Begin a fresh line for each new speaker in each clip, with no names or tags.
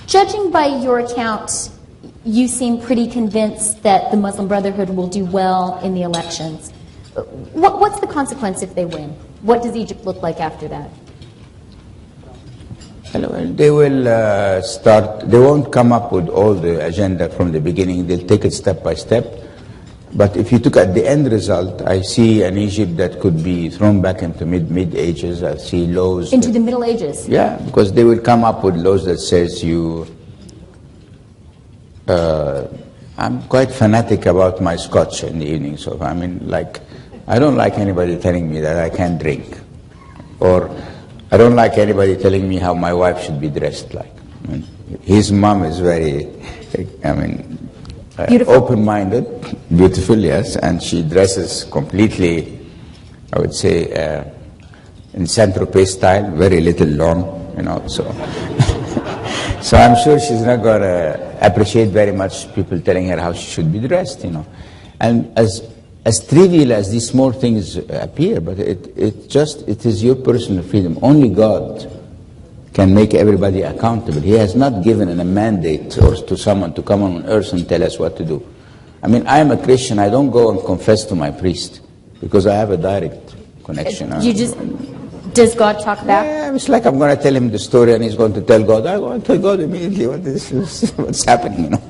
Judging by your account, you seem pretty convinced that the Muslim Brotherhood will do well in the elections. What's the consequence if they win? What does Egypt look like after that?
They will start, they won't come up with all the agenda from the beginning. They'll take it step by step. But if you look at the end result, I see an Egypt that could be thrown back into mid ages. I see laws.
Into the Middle Ages?
Yeah, because they will come up with laws that says you... I'm quite fanatic about my scotch in the evening. So, I mean, like, I don't like anybody telling me that I can't drink. Or I don't like anybody telling me how my wife should be dressed like. I mean, his mom is very, open-minded, beautiful, yes, and she dresses completely, I would say, in Saint-Tropez style, very little long, you know, so. So I'm sure she's not going to appreciate very much people telling her how she should be dressed, you know. And as trivial as these small things appear, but it is your personal freedom. Only God can make everybody accountable. He has not given a mandate or to someone to come on earth and tell us what to do. I mean, I am a Christian. I don't go and confess to my priest because I have a direct connection.
Does God talk back?
Yeah, it's like I'm going to tell him the story and he's going to tell God. I want to tell God immediately what's happening, you know.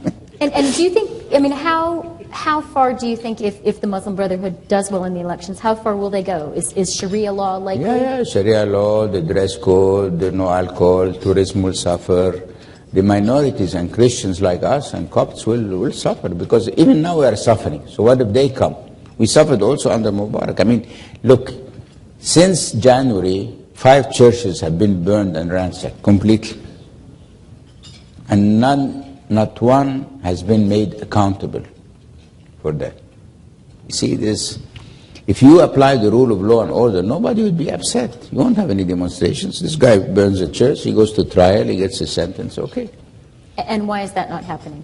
And do you think, I mean, how far do you think if the Muslim Brotherhood does well in the elections, how far will they go? Is Sharia law likely?
Yeah, Sharia law, the dress code, the no alcohol, tourism will suffer. The minorities and Christians like us and Copts will suffer because even now we are suffering. So what if they come? We suffered also under Mubarak. I mean, look, since January, 5 churches have been burned and ransacked completely. And not one has been made accountable for that. You see this, if you apply the rule of law and order, nobody would be upset. You won't have any demonstrations. This guy burns a church, he goes to trial, he gets a sentence, okay.
And why is that not happening?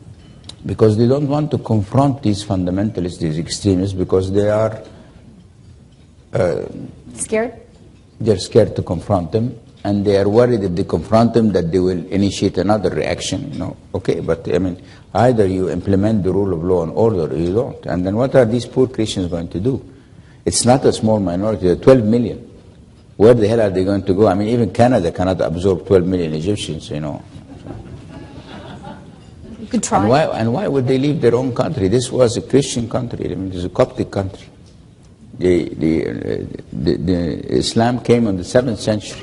Because they don't want to confront these fundamentalists, these extremists, because they are...
scared?
They're scared to confront them, and they are worried if they confront them that they will initiate another reaction, you know. Okay, but I mean, either you implement the rule of law and order or you don't. And then what are these poor Christians going to do? It's not a small minority, they're 12 million. Where the hell are they going to go? I mean, even Canada cannot absorb 12 million Egyptians, you know.
You could try.
And why would they leave their own country? This was a Christian country, I mean, it was a Coptic country. The Islam came in the 7th century,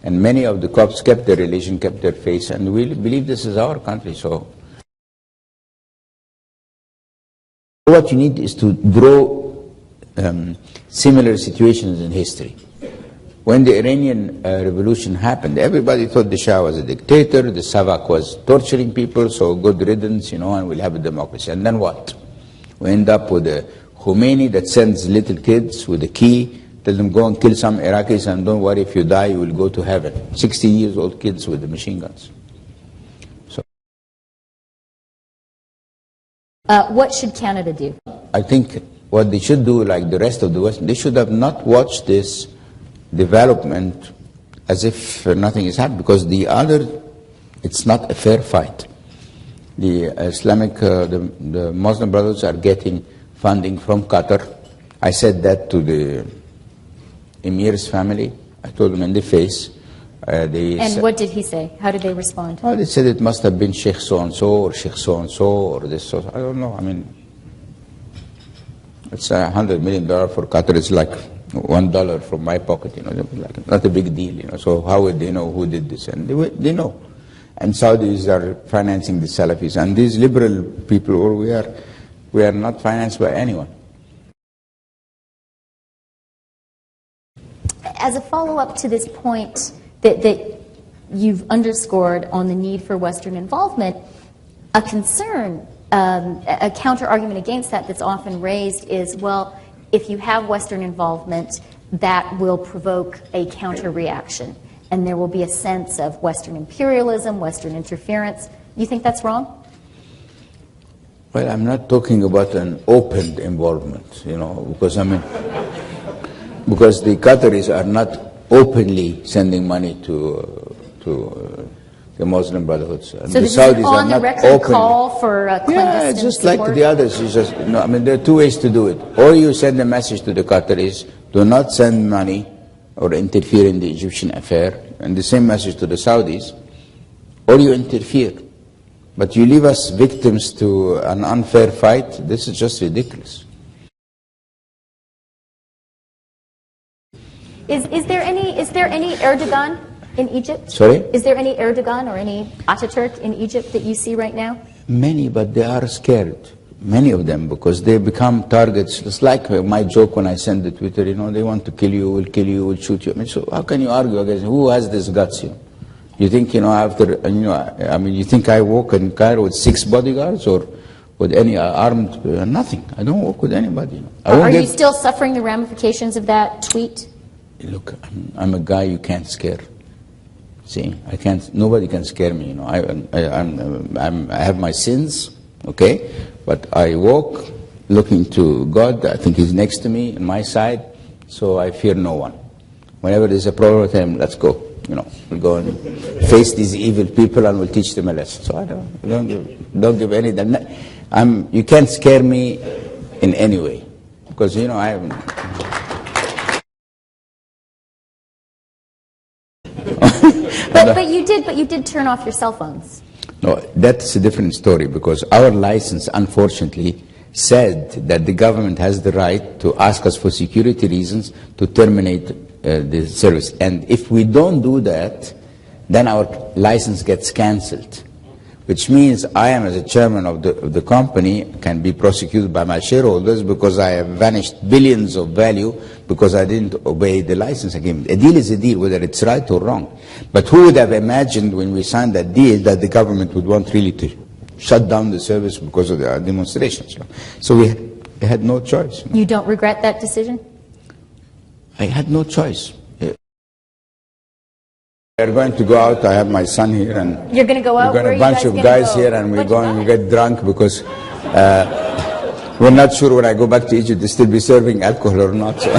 and many of the Copts kept their religion, kept their faith, and we believe this is our country. So what you need is to draw similar situations in history. When the Iranian revolution happened, everybody thought the Shah was a dictator, the Savak was torturing people, so good riddance, you know, and we'll have a democracy. And then what? We end up with a Khomeini that sends little kids with a key, tell them go and kill some Iraqis and don't worry, if you die you will go to heaven. 16-year-old kids with the machine guns. So,
what should Canada do?
I think what they should do, like the rest of the West, they should have not watched this development as if nothing is happening, because it's not a fair fight. The Islamic, the Muslim brothers are getting funding from Qatar. I said that to the Emir's family. I told them in the face.
And what did he say? How did they respond?
Well, they said it must have been Sheikh so-and-so or Sheikh so-and-so or this so. I don't know. I mean, it's $100 million for Qatar. It's like $1 from my pocket, you know, like, not a big deal, you know. So how would they know who did this? And they know. And Saudis are financing the Salafis. And these liberal people, or we are not financed by anyone.
As a follow-up to this point that you've underscored on the need for Western involvement, a concern, a counter-argument against that that's often raised is, well, if you have Western involvement, that will provoke a counter-reaction, and there will be a sense of Western imperialism, Western interference. You think that's wrong?
Well, I'm not talking about an open involvement, you know, because I mean, because the Qataris are not openly sending money to the Muslim Brotherhood.
So this is an on-the-record call for clandestine
just
support?
like the others. You just, I mean, there are two ways to do it. Or you send a message to the Qataris, do not send money or interfere in the Egyptian affair, and the same message to the Saudis, or you interfere. But you leave us victims to an unfair fight. This is just ridiculous.
Is there any Erdogan in Egypt?
Sorry?
Is there any Erdogan or any Ataturk in Egypt that you see right now?
Many, but they are scared. Many of them, because they become targets. It's like my joke when I send the Twitter, you know, they want to kill you, will kill you, will shoot you. I mean, so how can you argue against who has this guts? You think, you know, after, you know, I mean, you think I walk in Cairo with 6 bodyguards or with any armed, nothing. I don't walk with anybody. You know.
Are you still suffering the ramifications of that tweet?
Look, I'm a guy you can't scare. See, I can't. Nobody can scare me. You know, I have my sins, okay, but I walk looking to God. I think He's next to me, on my side, so I fear no one. Whenever there's a problem with Him, let's go. You know, we'll go and face these evil people, and we'll teach them a lesson. So I don't give any. You can't scare me in any way, because you know I haven't.
But you did turn off your cell phones.
No, that's a different story, because our license, unfortunately, said that the government has the right to ask us for security reasons to terminate the service. And if we don't do that, then our license gets cancelled, which means I am, as a chairman of the company, can be prosecuted by my shareholders because I have vanished billions of value because I didn't obey the license agreement. A deal is a deal, whether it's right or wrong. But who would have imagined when we signed that deal that the government would want really to shut down the service because of the demonstrations? So we had no choice.
You don't regret that decision?
I had no choice. We're going to go out. I have my son here, and
you're going to go out.
We've got a bunch of guys here, and we're going to get drunk because we're not sure when I go back to Egypt, they still be serving alcohol or not. So.